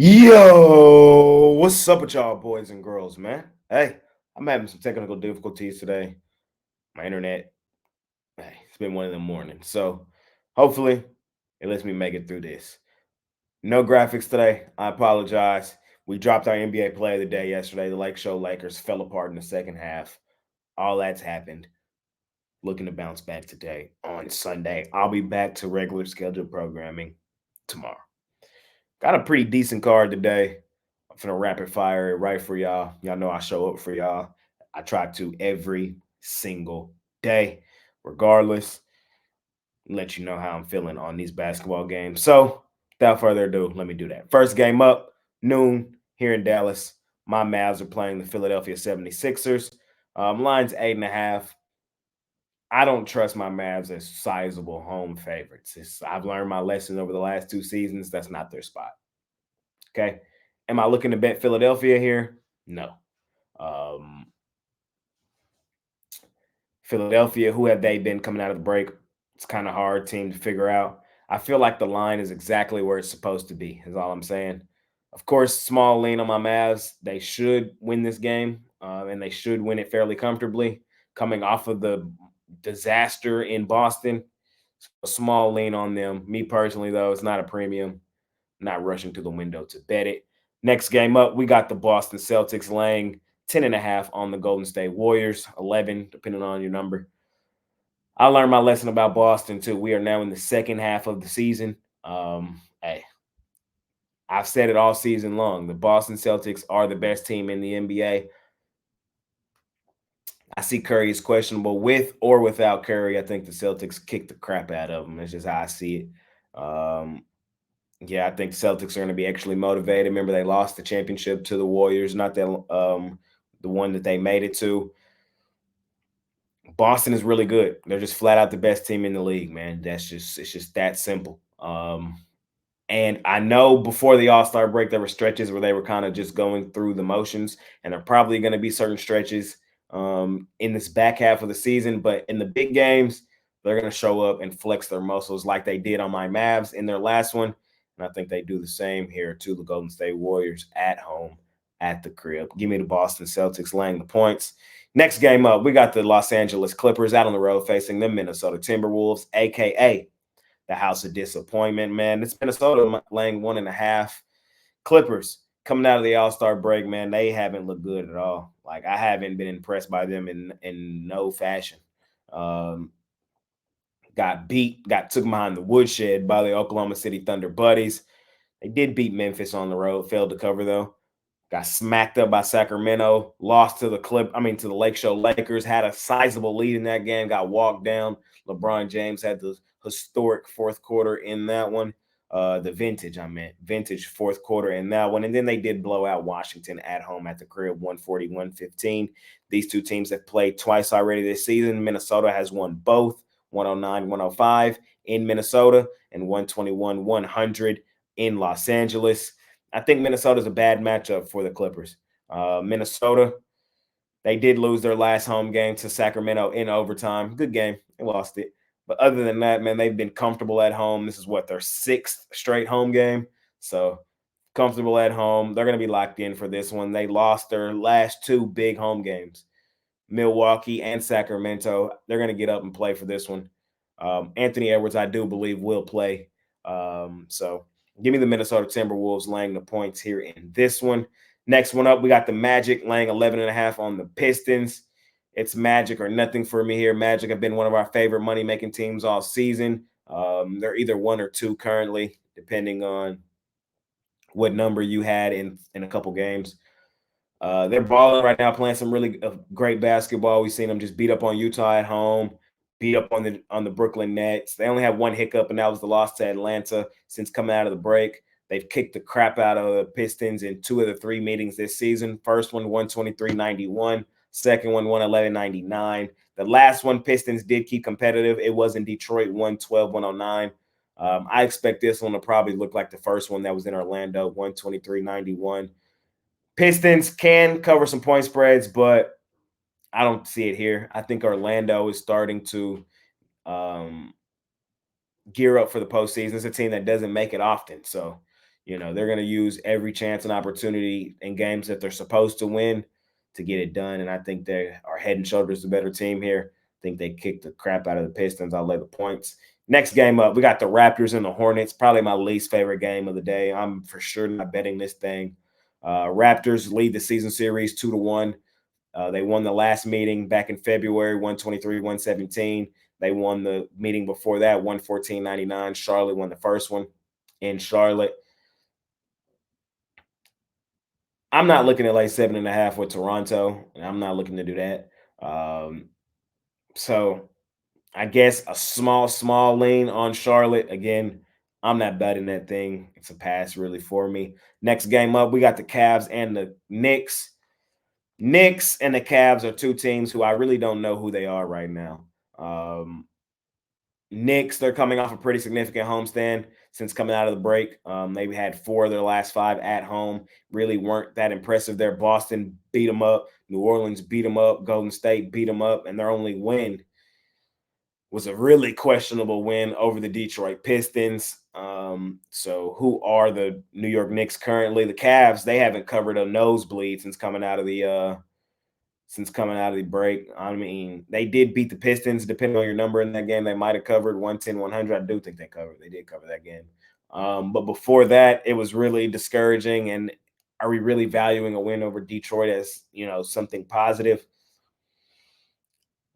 Yo, what's up with y'all boys and girls, man? Hey, I'm having some technical difficulties today. My internet, hey, it's been one of them mornings. So hopefully it lets me make it through this. No graphics today. I apologize. We dropped our NBA play of the day yesterday. The Lake Show Lakers fell apart in the second half. All that's happened. Looking to bounce back today on Sunday. I'll be back to regular scheduled programming tomorrow. Got a pretty decent card today. I'm finna rapid fire it right for y'all. Y'all know I show up for y'all. I try to every single day, regardless. Let you know how I'm feeling on these basketball games. So, without further ado, let me do that. First game up, noon here in Dallas. My Mavs are playing the Philadelphia 76ers. Line's 8.5. I don't trust my Mavs as sizable home favorites. I've learned my lesson over the last two seasons. That's not their spot. Okay. Am I looking to bet Philadelphia here? No. Um, Philadelphia, who have they been coming out of the break? It's kind of hard team to figure out. I feel like the line is exactly where it's supposed to be, is all I'm saying. Of course, small lean on my Mavs. They should win this game, and they should win it fairly comfortably. Coming off of the disaster in Boston, a small lean on them. Me personally, though, it's not a premium. Not rushing to the window to bet it. Next game up, we got the Boston Celtics laying 10.5 on the Golden State Warriors, 11, depending on your number. I learned my lesson about Boston too. We are now in the second half of the season. Hey, I've said it all season long. The Boston Celtics are the best team in the NBA. I see Curry is questionable with or without Curry. I think the Celtics kick the crap out of him. That's just how I see it. Yeah, I think Celtics are going to be actually motivated. Remember, they lost the championship to the Warriors, not that the one that they made it to. Boston is really good. They're just flat out the best team in the league, man. It's just that simple. And I know before the All Star break, there were stretches where they were kind of just going through the motions, and there are probably going to be certain stretches in this back half of the season. But in the big games, they're going to show up and flex their muscles like they did on my Mavs in their last one. And I think they do the same here to the Golden State Warriors at home at the crib. Give me the Boston Celtics laying the points. Next game up, we got the Los Angeles Clippers out on the road facing the Minnesota Timberwolves, aka the house of disappointment, man. It's Minnesota laying 1.5. Clippers coming out of the All-Star break, man, they haven't looked good at all. Like, I haven't been impressed by them in no fashion. Um, got took behind the woodshed by the Oklahoma City Thunder buddies. They did beat Memphis on the road, failed to cover though. Got smacked up by Sacramento, lost to to the Lake Show Lakers, had a sizable lead in that game, got walked down. LeBron James had the historic fourth quarter in that one. Vintage fourth quarter in that one. And then they did blow out Washington at home at the crib, 140-115. These two teams have played twice already this season. Minnesota has won both, 109-105 in Minnesota and 121-100 in Los Angeles. I think Minnesota's a bad matchup for the Clippers. Minnesota, they did lose their last home game to Sacramento in overtime. Good game. They lost it. But other than that, man, they've been comfortable at home. This is what, their sixth straight home game. So comfortable at home. They're going to be locked in for this one. They lost their last two big home games, Milwaukee and Sacramento. They're going to get up and play for this one. Anthony Edwards, I do believe, will play. So give me the Minnesota Timberwolves laying the points here in this one. Next one up, we got the Magic laying 11.5 on the Pistons. It's Magic or nothing for me here. Magic have been one of our favorite money-making teams all season. They're either one or two currently, depending on what number you had in a couple games. They're balling right now, playing some really great basketball. We've seen them just beat up on Utah at home, beat up on the Brooklyn Nets. They only have one hiccup, and that was the loss to Atlanta since coming out of the break. They've kicked the crap out of the Pistons in two of the three meetings this season. First one, 123-91. Second one, 111-99. The last one, Pistons did keep competitive. It was in Detroit, 112-109. I expect this one to probably look like the first one that was in Orlando, 123-91. Pistons can cover some point spreads, but I don't see it here. I think Orlando is starting to gear up for the postseason. It's a team that doesn't make it often. So They're going to use every chance and opportunity in games that they're supposed to win to get it done. And I think they are head and shoulders the better team here. I think they kicked the crap out of the Pistons. I'll lay the points. Next game up, we got the Raptors and the Hornets. Probably my least favorite game of the day. I'm for sure not betting this thing. Raptors lead the season series 2-1. They won the last meeting back in February, 123-117. They won the meeting before that, 114-99. Charlotte won the first one in Charlotte. I'm not looking at like 7.5 with Toronto. I'm not looking to do that. So I guess a small lean on Charlotte. Again, I'm not betting that thing. It's a pass really for me. Next game up, we got the Cavs and the Knicks. Knicks and the Cavs are two teams who I really don't know who they are right now. Knicks, they're coming off a pretty significant homestand since coming out of the break. They've had 4 of their last 5 at home. Really weren't that impressive there. Boston beat them up. New Orleans beat them up. Golden State beat them up. And their only win was a really questionable win over the Detroit Pistons. So who are the New York Knicks currently? The Cavs, they haven't covered a nosebleed since coming out of the break. I mean, they did beat the Pistons. Depending on your number in that game, they might have covered 110, 100. I do think they covered. They did cover that game. But before that, it was really discouraging. And are we really valuing a win over Detroit as, something positive?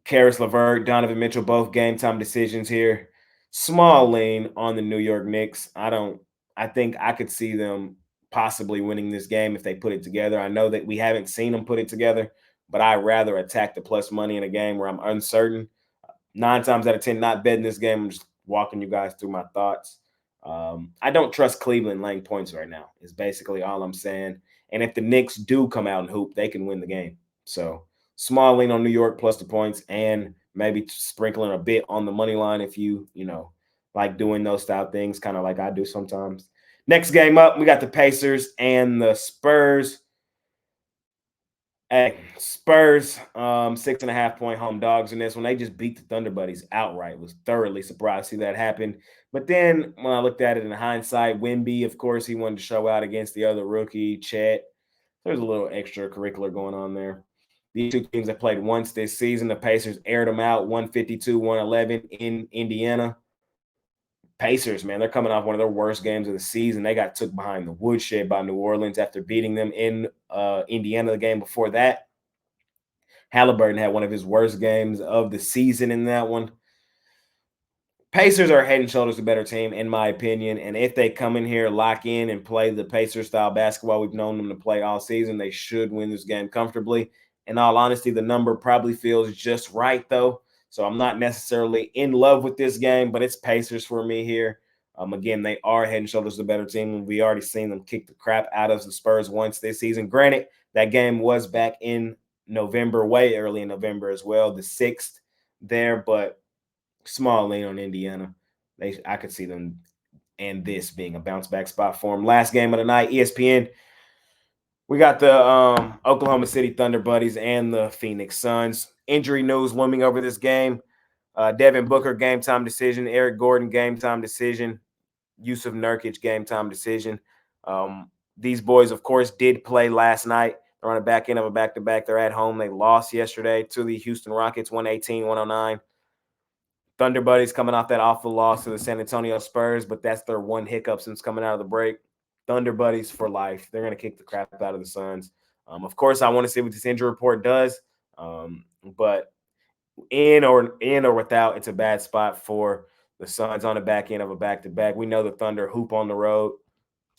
Karis LeVert, Donovan Mitchell, both game time decisions here. Small lean on the New York Knicks. I think I could see them possibly winning this game if they put it together. I know that we haven't seen them put it together, but I'd rather attack the plus money in a game where I'm uncertain. 9 times out of 10, not betting this game. I'm just walking you guys through my thoughts. I don't trust Cleveland laying points right now, is basically all I'm saying. And if the Knicks do come out and hoop, they can win the game. So small lean on New York plus the points and maybe sprinkling a bit on the money line if you like doing those style things, kind of like I do sometimes. Next game up, we got the Pacers and the Spurs. Hey, Spurs, 6.5 point home dogs in this one. They just beat the Thunder Buddies outright. Was thoroughly surprised to see that happen. But then when I looked at it in hindsight, Wemby, of course, he wanted to show out against the other rookie, Chet. There's a little extracurricular going on there. These two teams have played once this season. The Pacers aired them out 152-111 in Indiana. Pacers, man, they're coming off one of their worst games of the season. They got took behind the woodshed by New Orleans after beating them in Indiana the game before that. Halliburton had one of his worst games of the season in that one. Pacers are head and shoulders a better team, in my opinion. And if they come in here, lock in, and play the Pacers style basketball we've known them to play all season, they should win this game comfortably. In all honesty, the number probably feels just right, though. So I'm not necessarily in love with this game, but it's Pacers for me here. Again, they are head and shoulders a better team. We already seen them kick the crap out of the Spurs once this season. Granted, that game was back in November, way early in November as well, the 6th there, but small lean on Indiana. I could see them and this being a bounce back spot for them. Last game of the night, ESPN. We got the Oklahoma City Thunder Buddies and the Phoenix Suns. Injury news looming over this game. Devin Booker, game time decision. Eric Gordon, game time decision. Yusuf Nurkic, game time decision. These boys, of course, did play last night. They're on the back end of a back-to-back. They're at home. They lost yesterday to the Houston Rockets, 118-109. Thunder Buddies coming off that awful loss to the San Antonio Spurs, but that's their one hiccup since coming out of the break. Thunder Buddies for life. They're going to kick the crap out of the Suns. Of course, I want to see what this injury report does, but in or without, it's a bad spot for the Suns on the back end of a back-to-back. We know the Thunder hoop on the road.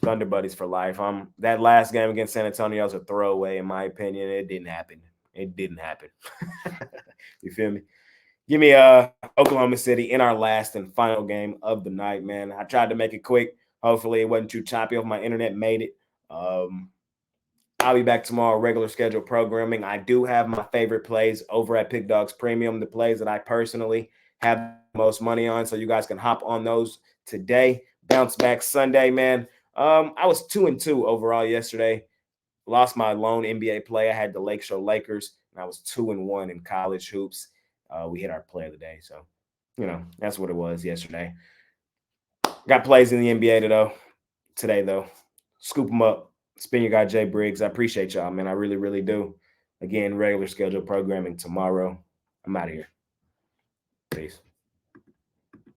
Thunder Buddies for life. That last game against San Antonio was a throwaway, in my opinion. It didn't happen. You feel me? Give me Oklahoma City in our last and final game of the night, man. I tried to make it quick. Hopefully it wasn't too choppy. If my internet made it. I'll be back tomorrow, regular scheduled programming. I do have my favorite plays over at Pickdawgz Premium, the plays that I personally have the most money on, so you guys can hop on those today. Bounce back Sunday, man. I was 2-2 overall yesterday. Lost my lone NBA play. I had the Lake Show Lakers, and I was 2-1 in college hoops. We hit our play of the day, so that's what it was yesterday. Got plays in the NBA though. today, though. Scoop them up. Spin your guy, Jay Briggs. I appreciate y'all, man. I really, really do. Again, regular schedule programming tomorrow. I'm out of here. Peace.